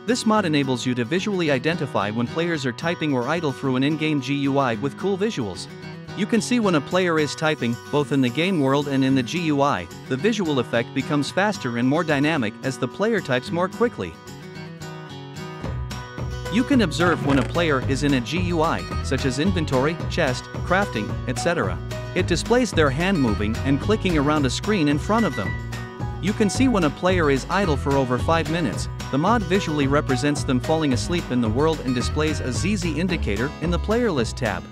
This mod enables you to visually identify when players are typing or idle through an in-game GUI with cool visuals. You can see when a player is typing, both in the game world and in the GUI. The visual effect becomes faster and more dynamic as the player types more quickly. You can observe when a player is in a GUI, such as inventory, chest, crafting, etc. It displays their hand moving and clicking around a screen in front of them. You can see when a player is idle for over 5 minutes. The mod visually represents them falling asleep in the world and displays a ZZ indicator in the player list tab.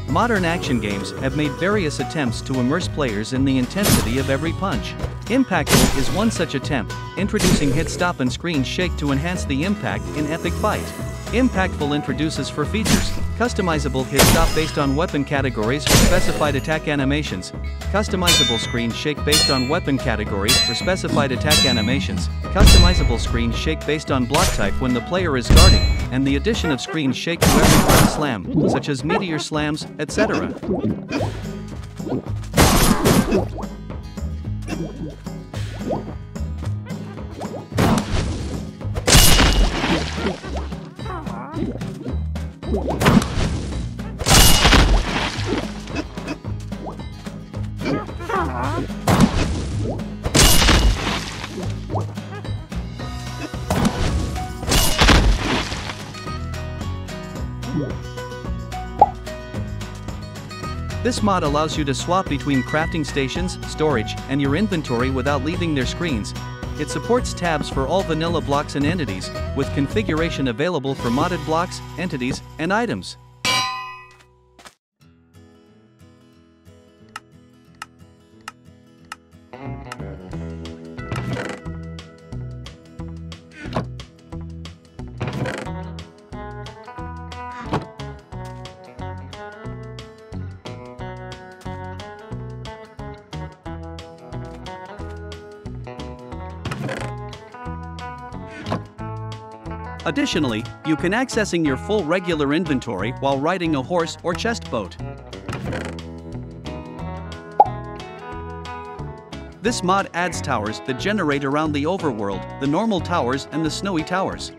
Modern action games have made various attempts to immerse players in the intensity of every punch. Impactful is one such attempt, introducing hit stop and screen shake to enhance the impact in epic fight. Impactful introduces 4 features: customizable hit stop based on weapon categories for specified attack animations, customizable screen shake based on weapon categories for specified attack animations, customizable screen shake based on block type when the player is guarding, and the addition of screen shake to every hard slam, such as meteor slams, etc. This mod allows you to swap between crafting stations, storage, and your inventory without leaving their screens. It supports tabs for all vanilla blocks and entities, with configuration available for modded blocks, entities, and items. Additionally, you can accessing your full regular inventory while riding a horse or chest boat. This mod adds towers that generate around the overworld, the normal towers and the snowy towers.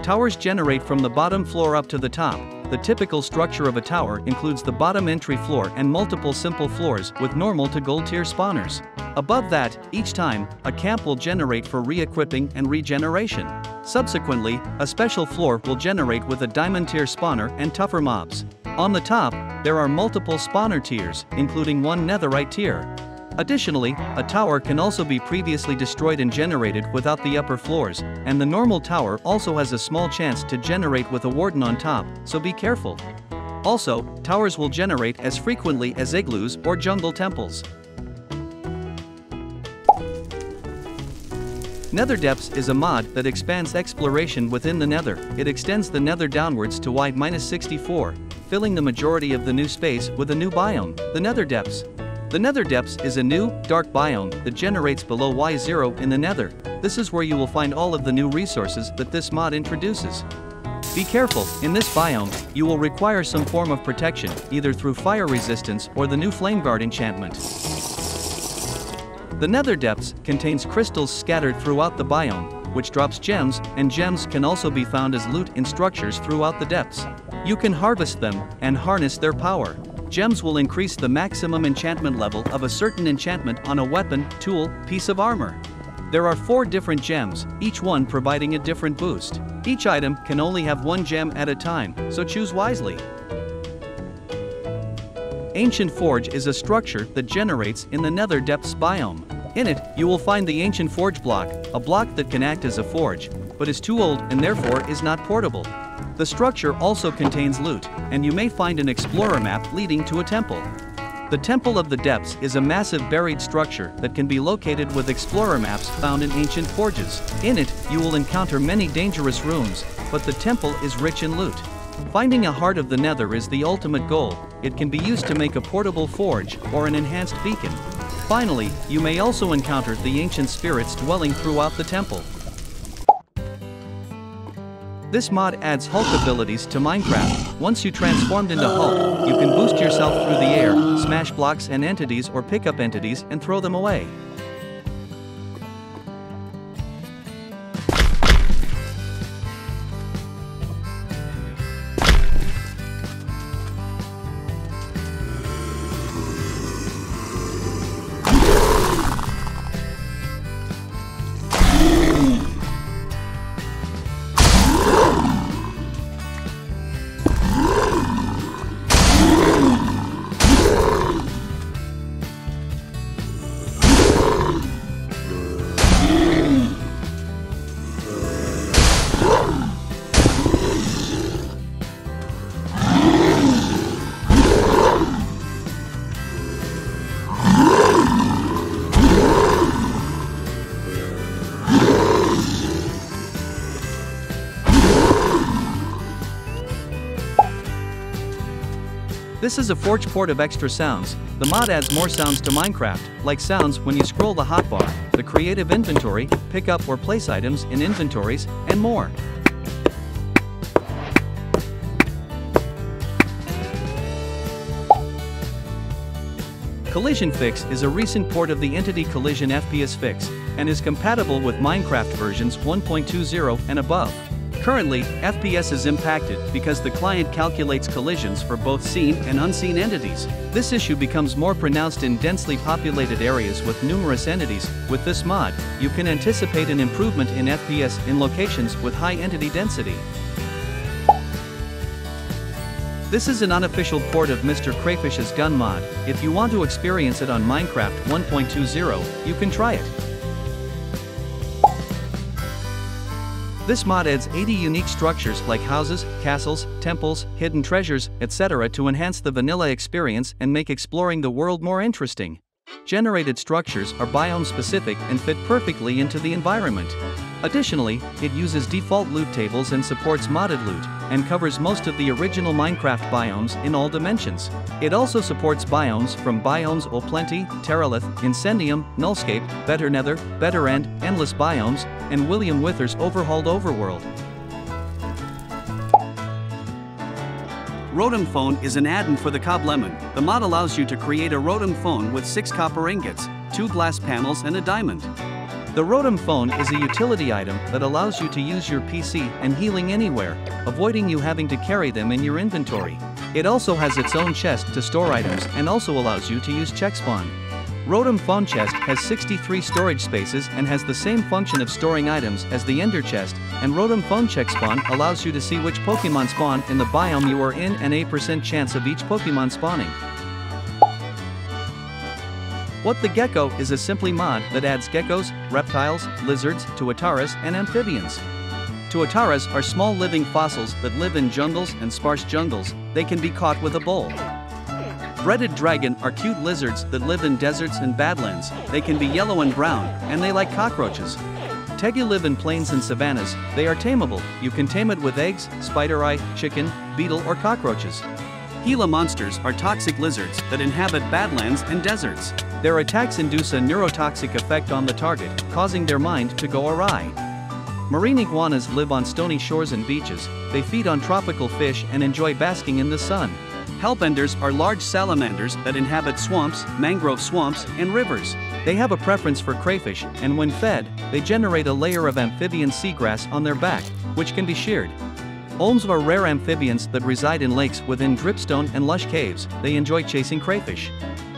Towers generate from the bottom floor up to the top. The typical structure of a tower includes the bottom entry floor and multiple simple floors with normal to gold tier spawners. Above that, each time, a camp will generate for re-equipping and regeneration. Subsequently, a special floor will generate with a diamond tier spawner and tougher mobs. On the top, there are multiple spawner tiers, including one netherite tier. Additionally, a tower can also be previously destroyed and generated without the upper floors, and the normal tower also has a small chance to generate with a warden on top, so be careful. Also, towers will generate as frequently as igloos or jungle temples. Nether Depths is a mod that expands exploration within the Nether. It extends the Nether downwards to wide -64, filling the majority of the new space with a new biome, the Nether Depths. The Nether Depths is a new, dark biome that generates below Y0 in the Nether. This is where you will find all of the new resources that this mod introduces. Be careful, in this biome, you will require some form of protection, either through fire resistance or the new Flameguard enchantment. The Nether Depths contains crystals scattered throughout the biome, which drops gems, and gems can also be found as loot in structures throughout the depths. You can harvest them and harness their power. Gems will increase the maximum enchantment level of a certain enchantment on a weapon, tool, piece of armor. There are 4 different gems, each one providing a different boost. Each item can only have 1 gem at a time, so choose wisely. Ancient Forge is a structure that generates in the Nether Depths biome. In it, you will find the Ancient Forge block, a block that can act as a forge, but is too old and therefore is not portable. The structure also contains loot, and you may find an explorer map leading to a temple. The Temple of the Depths is a massive buried structure that can be located with explorer maps found in ancient forges. In it, you will encounter many dangerous rooms, but the temple is rich in loot. Finding a heart of the Nether is the ultimate goal. It can be used to make a portable forge or an enhanced beacon. Finally, you may also encounter the ancient spirits dwelling throughout the temple. This mod adds Hulk abilities to Minecraft. Once you transformed into Hulk, you can boost yourself through the air, smash blocks and entities or pick up entities and throw them away. This is a Forge port of extra sounds. The mod adds more sounds to Minecraft, like sounds when you scroll the hotbar, the creative inventory, pick up or place items in inventories, and more. Collision Fix is a recent port of the Entity Collision FPS Fix, and is compatible with Minecraft versions 1.20 and above. Currently, FPS is impacted because the client calculates collisions for both seen and unseen entities. This issue becomes more pronounced in densely populated areas with numerous entities. With this mod, you can anticipate an improvement in FPS in locations with high entity density. This is an unofficial port of Mr. Crayfish's gun mod. If you want to experience it on Minecraft 1.20, you can try it. This mod adds 80 unique structures like houses, castles, temples, hidden treasures, etc. to enhance the vanilla experience and make exploring the world more interesting. Generated structures are biome-specific and fit perfectly into the environment. Additionally, it uses default loot tables and supports modded loot, and covers most of the original Minecraft biomes in all dimensions. It also supports biomes from Biomes O Plenty, Terralith, Incendium, Nullscape, Better Nether, Better End, Endless Biomes, and William Wither's overhauled overworld. Rotom Phone is an add-in for the Coblemon. The mod allows you to create a Rotom Phone with 6 copper ingots, 2 glass panels and a diamond. The Rotom Phone is a utility item that allows you to use your PC and healing anywhere, avoiding you having to carry them in your inventory. It also has its own chest to store items and also allows you to use check spawn. Rotom Phone Chest has 63 storage spaces and has the same function of storing items as the Ender Chest, and Rotom Phone Check Spawn allows you to see which Pokemon spawn in the biome you are in and a % chance of each Pokemon spawning. What the Gecko is a simply mod that adds geckos, reptiles, lizards, tuataras, and amphibians. Tuataras are small living fossils that live in jungles and sparse jungles. They can be caught with a bowl. Breaded dragon are cute lizards that live in deserts and badlands. They can be yellow and brown, and they like cockroaches. Tegu live in plains and savannas. They are tameable. You can tame it with eggs, spider eye, chicken, beetle, or cockroaches. Gila monsters are toxic lizards that inhabit badlands and deserts. Their attacks induce a neurotoxic effect on the target, causing their mind to go awry. Marine iguanas live on stony shores and beaches. They feed on tropical fish and enjoy basking in the sun. Hellbenders are large salamanders that inhabit swamps, mangrove swamps, and rivers. They have a preference for crayfish, and when fed, they generate a layer of amphibian seagrass on their back, which can be sheared. Olms are rare amphibians that reside in lakes within dripstone and lush caves. They enjoy chasing crayfish.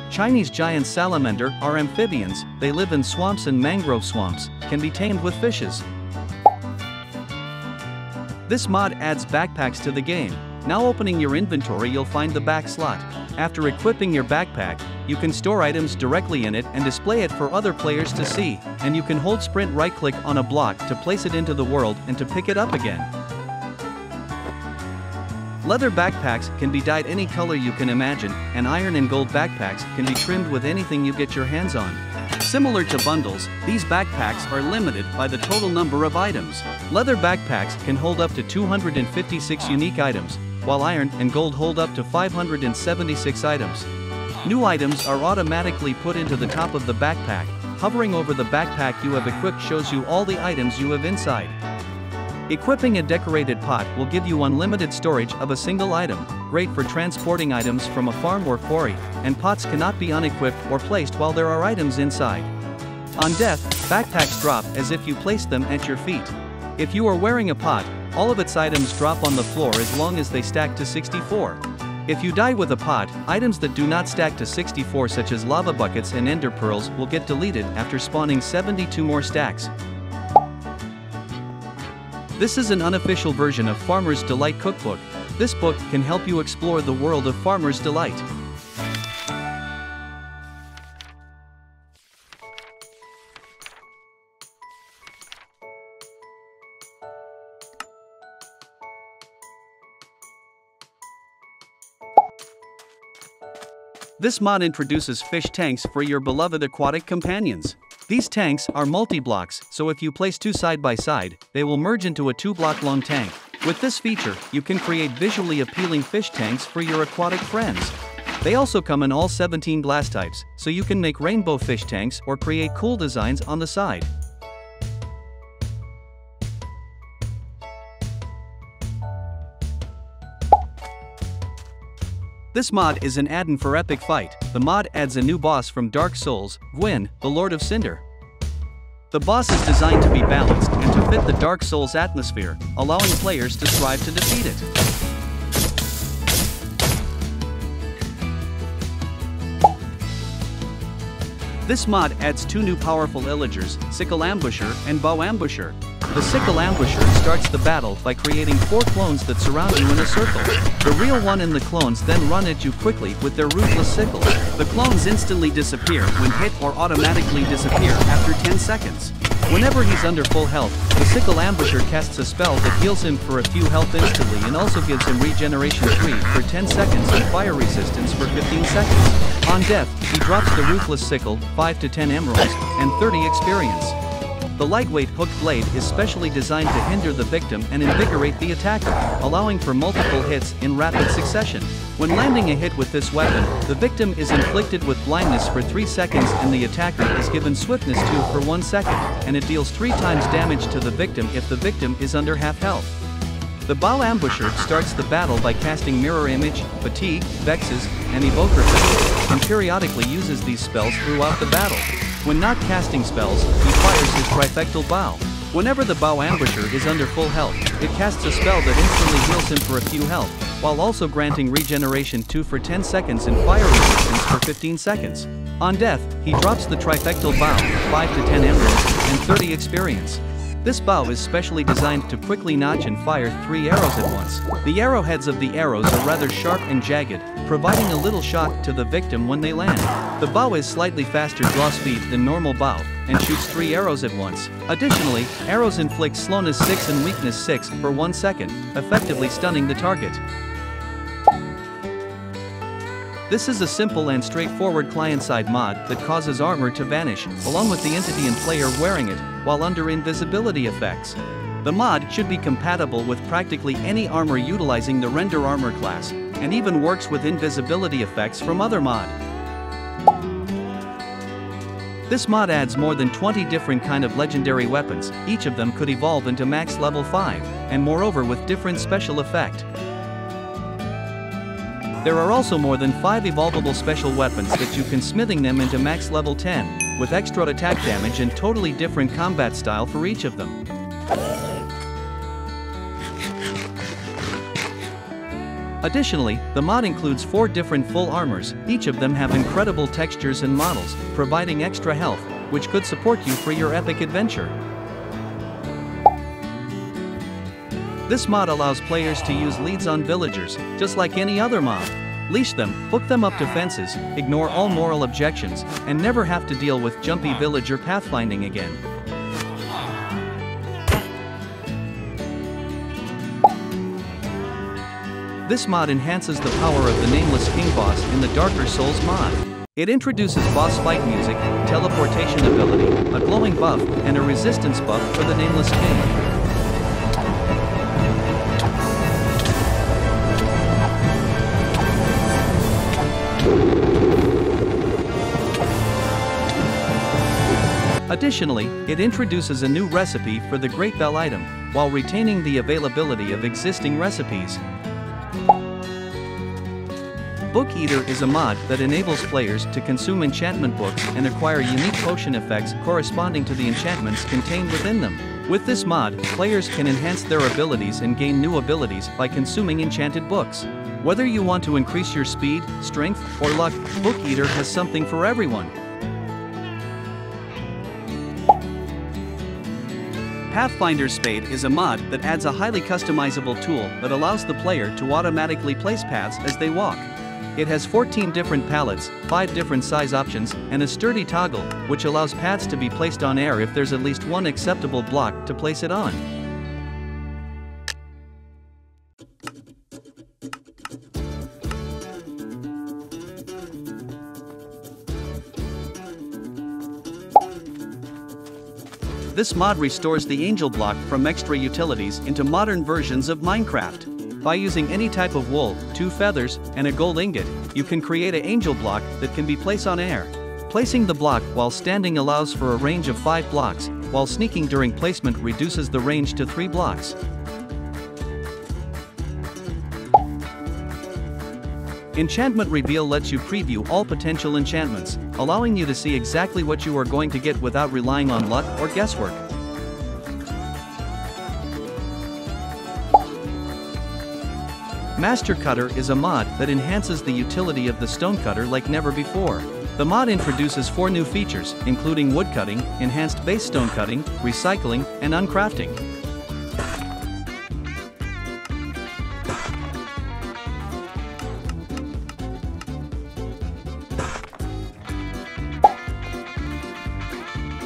Chinese giant salamander are amphibians. They live in swamps and mangrove swamps, can be tamed with fishes. This mod adds backpacks to the game. Now opening your inventory, you'll find the back slot. After equipping your backpack, you can store items directly in it and display it for other players to see, and you can hold sprint right-click on a block to place it into the world and to pick it up again. Leather backpacks can be dyed any color you can imagine, and iron and gold backpacks can be trimmed with anything you get your hands on. Similar to bundles, these backpacks are limited by the total number of items. Leather backpacks can hold up to 256 unique items, while iron and gold hold up to 576 items. New items are automatically put into the top of the backpack. Hovering over the backpack you have equipped shows you all the items you have inside. Equipping a decorated pot will give you unlimited storage of a single item, great for transporting items from a farm or quarry, and pots cannot be unequipped or placed while there are items inside. On death, backpacks drop as if you placed them at your feet. If you are wearing a pot, all of its items drop on the floor as long as they stack to 64. If you die with a pot, items that do not stack to 64 such as lava buckets and ender pearls will get deleted after spawning 72 more stacks. This is an unofficial version of Farmer's Delight Cookbook. This book can help you explore the world of Farmer's Delight. This mod introduces fish tanks for your beloved aquatic companions. These tanks are multi-blocks, so if you place two side by side, they will merge into a 2-block long tank. With this feature, you can create visually appealing fish tanks for your aquatic friends. They also come in all 17 glass types, so you can make rainbow fish tanks or create cool designs on the side. This mod is an add-in for Epic Fight. The mod adds a new boss from Dark Souls, Gwyn, the Lord of Cinder. The boss is designed to be balanced and to fit the Dark Souls atmosphere, allowing players to strive to defeat it. This mod adds 2 new powerful illagers, Sickle Ambusher and Bow Ambusher. The Sickle Ambusher starts the battle by creating 4 clones that surround you in a circle. The real one and the clones then run at you quickly with their ruthless sickles. The clones instantly disappear when hit or automatically disappear after 10 seconds. Whenever he's under full health, the Sickle Ambusher casts a spell that heals him for a few health instantly and also gives him regeneration 3 for 10 seconds and fire resistance for 15 seconds. On death, he drops the Ruthless Sickle, 5 to 10 emeralds, and 30 experience. The lightweight hooked blade is specially designed to hinder the victim and invigorate the attacker, allowing for multiple hits in rapid succession. When landing a hit with this weapon, the victim is inflicted with blindness for 3 seconds and the attacker is given swiftness 2 for 1 second, and it deals 3 times damage to the victim if the victim is under half health. The Bow Ambusher starts the battle by casting Mirror Image, Fatigue, Vexes, and Evoker Fatigue, and periodically uses these spells throughout the battle. When not casting spells, he fires his Trifectal Bow. Whenever the Bow Ambusher is under full health, it casts a spell that instantly heals him for a few health, while also granting regeneration 2 for 10 seconds and fire resistance for 15 seconds. On death, he drops the Trifectal Bow, 5 to 10 emeralds, and 30 experience. This bow is specially designed to quickly notch and fire 3 arrows at once. The arrowheads of the arrows are rather sharp and jagged, providing a little shock to the victim when they land. The bow is slightly faster draw speed than normal bow, and shoots 3 arrows at once. Additionally, arrows inflict slowness 6 and weakness 6 for 1 second, effectively stunning the target. This is a simple and straightforward client-side mod that causes armor to vanish, along with the entity and player wearing it, while under invisibility effects. The mod should be compatible with practically any armor utilizing the Render Armor class, and even works with invisibility effects from other mod. This mod adds more than 20 different kind of legendary weapons, each of them could evolve into max level 5, and moreover with different special effect. There are also more than 5 evolvable special weapons that you can smithing them into max level 10, with extra attack damage and totally different combat style for each of them. Additionally, the mod includes 4 different full armors, each of them have incredible textures and models, providing extra health, which could support you for your epic adventure. This mod allows players to use leads on villagers, just like any other mod. Leash them, hook them up to fences, ignore all moral objections, and never have to deal with jumpy villager pathfinding again. This mod enhances the power of the Nameless King boss in the Darker Souls mod. It introduces boss fight music, teleportation ability, a glowing buff, and a resistance buff for the Nameless King. Additionally, it introduces a new recipe for the Great Bell item, while retaining the availability of existing recipes. Book Eater is a mod that enables players to consume enchantment books and acquire unique potion effects corresponding to the enchantments contained within them. With this mod, players can enhance their abilities and gain new abilities by consuming enchanted books. Whether you want to increase your speed, strength, or luck, Book Eater has something for everyone. Pathfinder's Spade is a mod that adds a highly customizable tool that allows the player to automatically place paths as they walk. It has 14 different palettes, 5 different size options, and a sturdy toggle, which allows paths to be placed on air if there's at least one acceptable block to place it on. This mod restores the angel block from extra utilities into modern versions of Minecraft. By using any type of wool, 2 feathers, and a gold ingot, you can create an angel block that can be placed on air. Placing the block while standing allows for a range of 5 blocks, while sneaking during placement reduces the range to 3 blocks. Enchantment Reveal lets you preview all potential enchantments, allowing you to see exactly what you are going to get without relying on luck or guesswork. Master Cutter is a mod that enhances the utility of the stonecutter like never before. The mod introduces 4 new features, including woodcutting, enhanced base stone cutting, recycling, and uncrafting.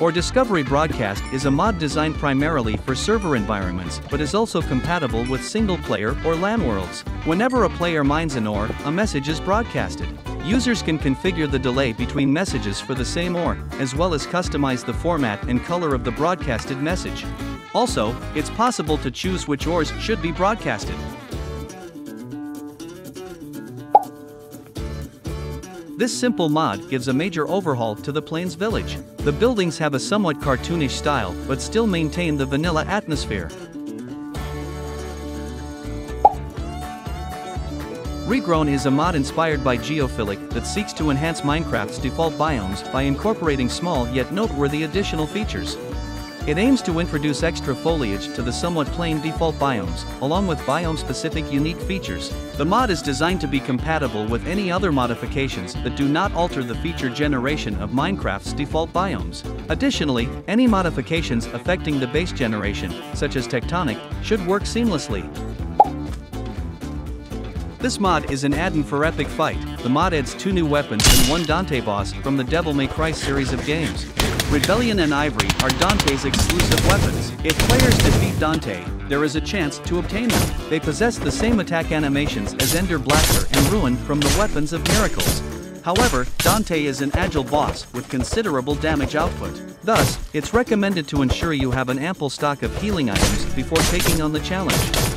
Or Discovery Broadcast is a mod designed primarily for server environments but is also compatible with single-player or LAN worlds. Whenever a player mines an ore, a message is broadcasted. Users can configure the delay between messages for the same ore, as well as customize the format and color of the broadcasted message. Also, it's possible to choose which ores should be broadcasted. This simple mod gives a major overhaul to the Plains Village. The buildings have a somewhat cartoonish style but still maintain the vanilla atmosphere. Regrown is a mod inspired by Geophilic that seeks to enhance Minecraft's default biomes by incorporating small yet noteworthy additional features. It aims to introduce extra foliage to the somewhat plain default biomes, along with biome-specific unique features. The mod is designed to be compatible with any other modifications that do not alter the feature generation of Minecraft's default biomes. Additionally, any modifications affecting the base generation, such as tectonic, should work seamlessly. This mod is an add-in for Epic Fight. The mod adds 2 new weapons and 1 Dante boss from the Devil May Cry series of games. Rebellion and Ivory are Dante's exclusive weapons. If players defeat Dante, there is a chance to obtain them. They possess the same attack animations as Ender Blaster and Ruin from the Weapons of Miracles. However, Dante is an agile boss with considerable damage output. Thus, it's recommended to ensure you have an ample stock of healing items before taking on the challenge.